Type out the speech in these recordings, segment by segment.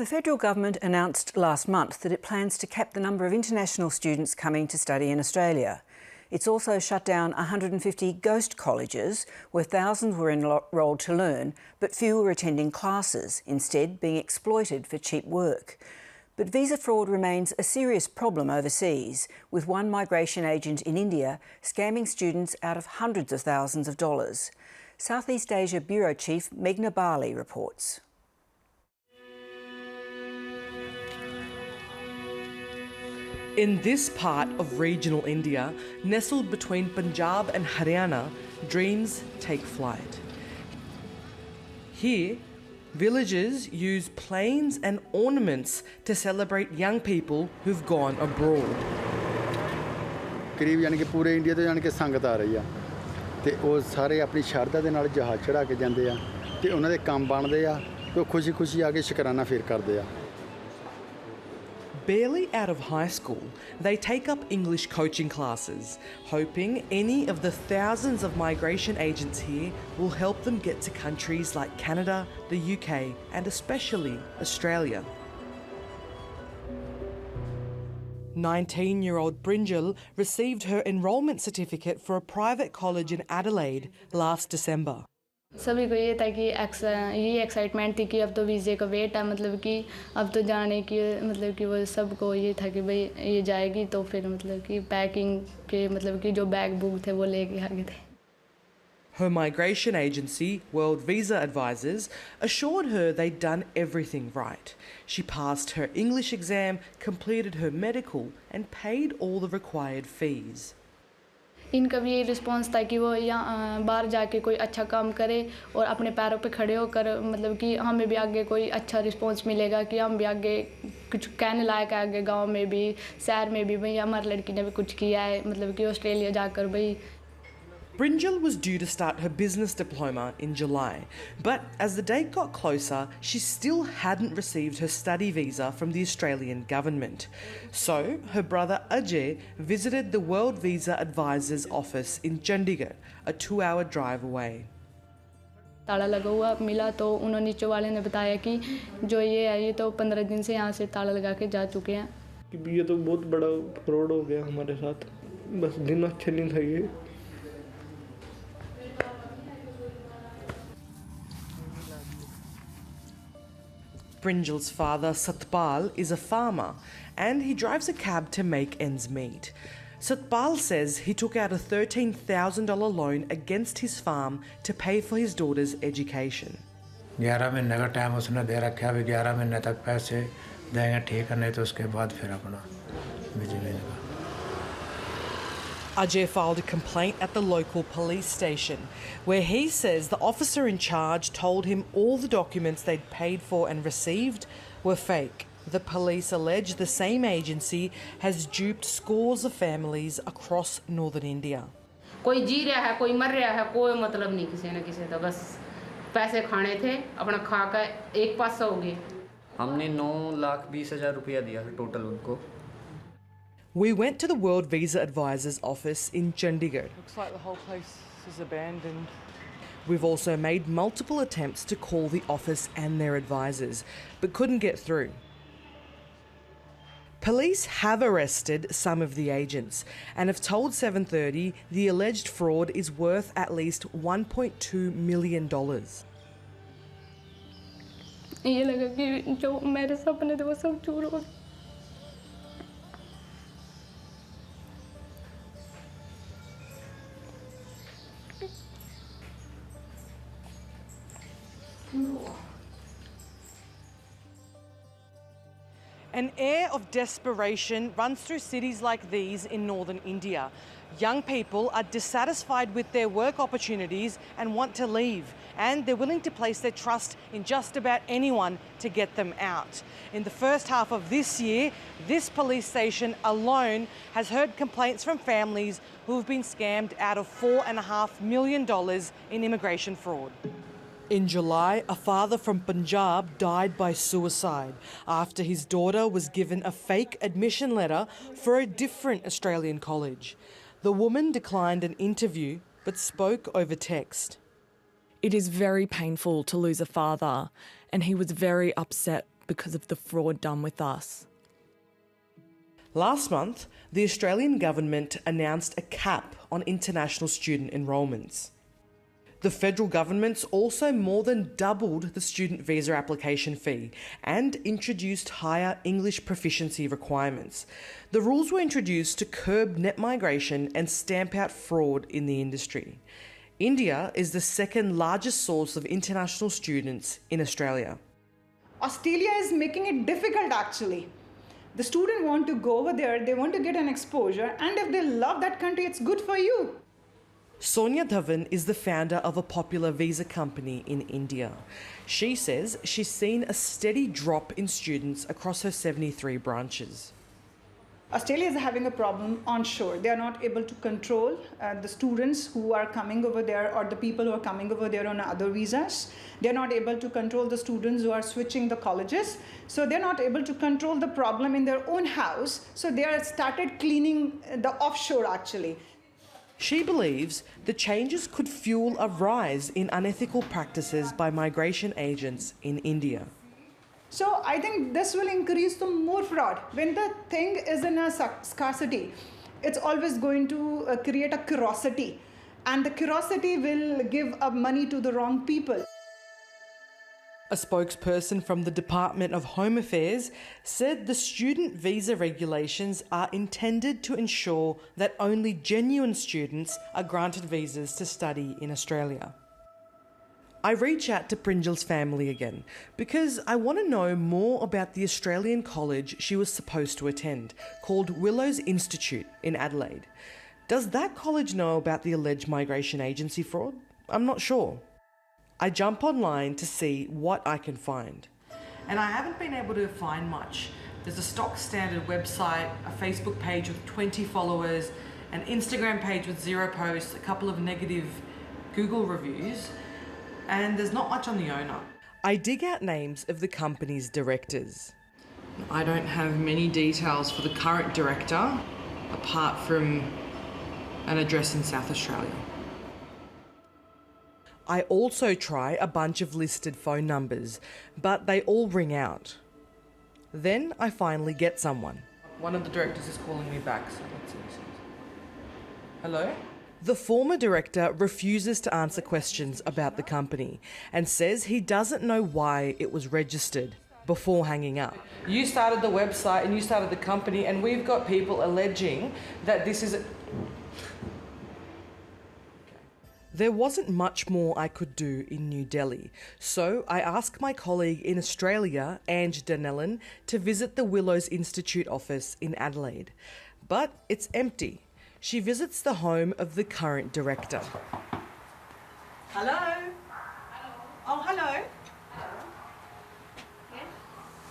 The federal government announced last month that it plans to cap the number of international students coming to study in Australia. It's also shut down 150 ghost colleges where thousands were enrolled to learn, but few were attending classes, instead being exploited for cheap work. But visa fraud remains a serious problem overseas, with one migration agent in India scamming students out of hundreds of thousands of dollars. Southeast Asia Bureau Chief Meghna Bali reports. In this part of regional India, nestled between Punjab and Haryana, dreams take flight. Here, villagers use planes and ornaments to celebrate young people who've gone abroad. करीब यानी कि पूरे India तो यानी कि संगत आ रही है ते ਉਹ ਸਾਰੇ ਆਪਣੀ ਸ਼ਰਧਾ ਦੇ ਨਾਲ ਜਹਾਜ਼ ਚੜਾ ਕੇ ਜਾਂਦੇ ਆ ਤੇ ਉਹਨਾਂ ਦੇ ਕੰਮ ਬਣਦੇ ਆ ਤੇ ਉਹ ਖੁਸ਼ੀ-ਖੁਸ਼ੀ ਆ ਕੇ ਸ਼ੁਕਰਾਨਾ ਫੇਰ ਕਰਦੇ ਆ. Barely out of high school, they take up English coaching classes, hoping any of the thousands of migration agents here will help them get to countries like Canada, the UK, and especially Australia. 19-year-old Brinjal received her enrolment certificate for a private college in Adelaide last December. सभी को ये था कि ये excitement थी कि अब तो वीज़े का वेट है, मतलब कि अब तो जाने की, मतलब कि वो सबको ये था कि भाई ये जाएगी तो फिर मतलब कि पैकिंग के मतलब कि जो बैग बुक थे वो लेके आ गए थे. Her migration agency, World Visa Advisors, assured her they'd done everything right. She passed her English exam, completed her medical and paid all the required fees. इनका भी यही रिस्पॉन्स था कि वो यहाँ बाहर जाके कोई अच्छा काम करे और अपने पैरों पे खड़े होकर, मतलब कि हमें भी आगे कोई अच्छा रिस्पॉन्स मिलेगा कि हम भी आगे कुछ कहने लायक है, आगे गांव में भी शहर में भी भाई हमारी लड़की ने भी कुछ किया है, मतलब कि ऑस्ट्रेलिया जाकर भाई. Brinjal was due to start her business diploma in July, but as the date got closer, she still hadn't received her study visa from the Australian government. So her brother Ajay visited the World Visa Advisors office in Chandigarh, a 2-hour drive away. ताला लगा हुआ मिला तो उन्होंने नीचे वाले ने बताया कि जो ये है ये तो 15 दिन से यहाँ से ताला लगा के जा चुके हैं. ये तो बहुत बड़ा फ्रॉड हो गया हमारे साथ, बस दिन अच्छे नहीं थे ये. Brinjal's father, Satpal, is a farmer and he drives a cab to make ends meet. Satpal says he took out a $13,000 loan against his farm to pay for his daughter's education. 11 महीने का time उसने दे रखा है, 11 महीने तक पैसे देंगे ठीक है, नहीं तो उसके बाद फिर अपना बिजली का. Ajay filed a complaint at the local police station, where he says the officer in charge told him all the documents they'd paid for and received were fake. The police allege the same agency has duped scores of families across northern India. कोई जी रहा है, कोई मर रहा है, कोई मतलब नहीं किसी न किसी का, बस पैसे खाने थे, अपना खा कर एक पास हो गए. हमने 9,20,000 रुपया दिया टोटल उनको. We went to the World Visa Advisors office in Chandigarh. Looks like the whole place is abandoned. We've also made multiple attempts to call the office and their advisors, but couldn't get through. Police have arrested some of the agents and have told 730 the alleged fraud is worth at least $1.2 million. ये लगा कि जो मेरे सपने थे वो सब चूर हो गए. An air of desperation runs through cities like these in northern India. Young people are dissatisfied with their work opportunities and want to leave, and they're willing to place their trust in just about anyone to get them out. In the first half of this year, this police station alone has heard complaints from families who have been scammed out of $4.5 million in immigration fraud. In July, a father from Punjab died by suicide after his daughter was given a fake admission letter for a different Australian college. The woman declined an interview but spoke over text. It is very painful to lose a father, and he was very upset because of the fraud done with us. Last month, the Australian government announced a cap on international student enrolments. The federal government's also more than doubled the student visa application fee and introduced higher English proficiency requirements. The rules were introduced to curb net migration and stamp out fraud in the industry. India is the second largest source of international students in Australia. Australia is making it difficult actually. The student want to go over there, they want to get an exposure, and if they love that country, it's good for you. Sonia Dhawan is the founder of a popular visa company in India. She says she's seen a steady drop in students across her 73 branches. Australia is having a problem onshore. They are not able to control the students who are coming over there or the people who are coming over there on other visas. They're not able to control the students who are switching the colleges. So they're not able to control the problem in their own house. So they are started cleaning the offshore actually. She believes the changes could fuel a rise in unethical practices by migration agents in India. So I think this will increase the more fraud. When the thing is in a scarcity, it's always going to create a curiosity, and the curiosity will give up money to the wrong people. A spokesperson from the Department of Home Affairs said the student visa regulations are intended to ensure that only genuine students are granted visas to study in Australia. I reach out to Prinjal's family again because I want to know more about the Australian college she was supposed to attend, called Willows Institute in Adelaide. Does that college know about the alleged migration agency fraud? I'm not sure. I jump online to see what I can find. And I haven't been able to find much. There's a stock standard website, a Facebook page with 20 followers, an Instagram page with 0 posts, a couple of negative Google reviews, and there's not much on the owner. I dig out names of the company's directors. I don't have many details for the current director, apart from an address in South Australia. I also try a bunch of listed phone numbers, but they all ring out. Then I finally get someone. One of the directors is calling me back, so let's see what it says. Hello? The former director refuses to answer questions about the company and says he doesn't know why it was registered before hanging up. You started the website and you started the company, and we've got people alleging that this is... There wasn't much more I could do in New Delhi, so I asked my colleague in Australia, Ange Danellen, to visit the Willows Institute office in Adelaide. But it's empty. She visits the home of the current director. Hello? Hello. Oh, hello. Yes?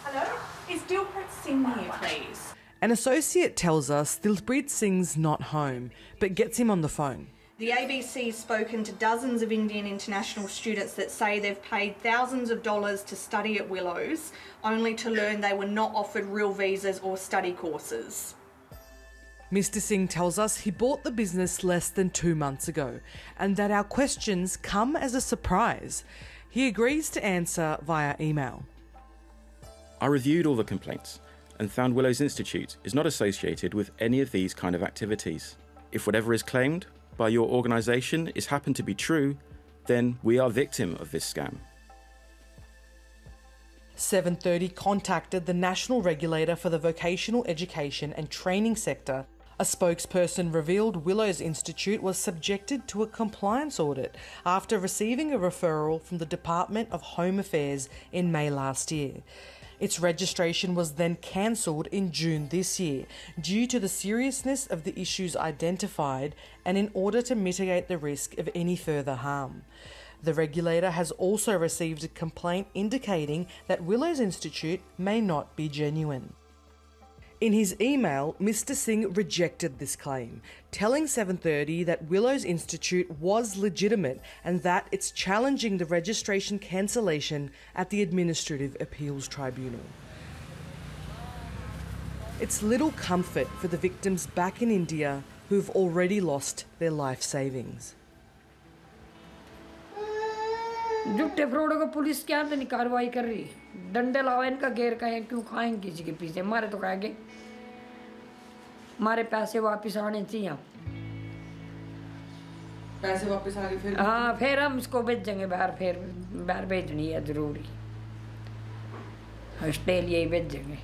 Hello? Is Dilpreet Singh here, please? An associate tells us Dilpreet Singh's not home, but gets him on the phone. The ABC's spoken to dozens of Indian international students that say they've paid thousands of dollars to study at Willows, only to learn they were not offered real visas or study courses. Mr. Singh tells us he bought the business less than 2 months ago, and that our questions come as a surprise. He agrees to answer via email. I reviewed all the complaints and found Willows Institute is not associated with any of these kind of activities. If whatever is claimed by your organisation is happened to be true, then we are victim of this scam. 7:30 contacted the National Regulator for the Vocational Education and Training Sector. A spokesperson revealed Willows Institute was subjected to a compliance audit after receiving a referral from the Department of Home Affairs in May last year. Its registration was then cancelled in June this year due to the seriousness of the issues identified and in order to mitigate the risk of any further harm. The regulator has also received a complaint indicating that Willows Institute may not be genuine. In his email, Mr. Singh rejected this claim, telling 7:30 that Willows Institute was legitimate and that it's challenging the registration cancellation at the Administrative Appeals Tribunal. It's little comfort for the victims back in India who've already lost their life savings. झूठे fraud को police क्या नहीं कार्रवाई कर रही। डंडे लाओ इनका घेर कहें क्यों खाएंगे किसी के पीछे, मारे तो कहेंगे हमारे पैसे वापस आने चाहिए। पैसे वापस आ गए फिर? हाँ, फिर हम इसको भेजेंगे बाहर, फिर बाहर भेजनी है ज़रूरी, ऑस्ट्रेलिया ही भेजेंगे।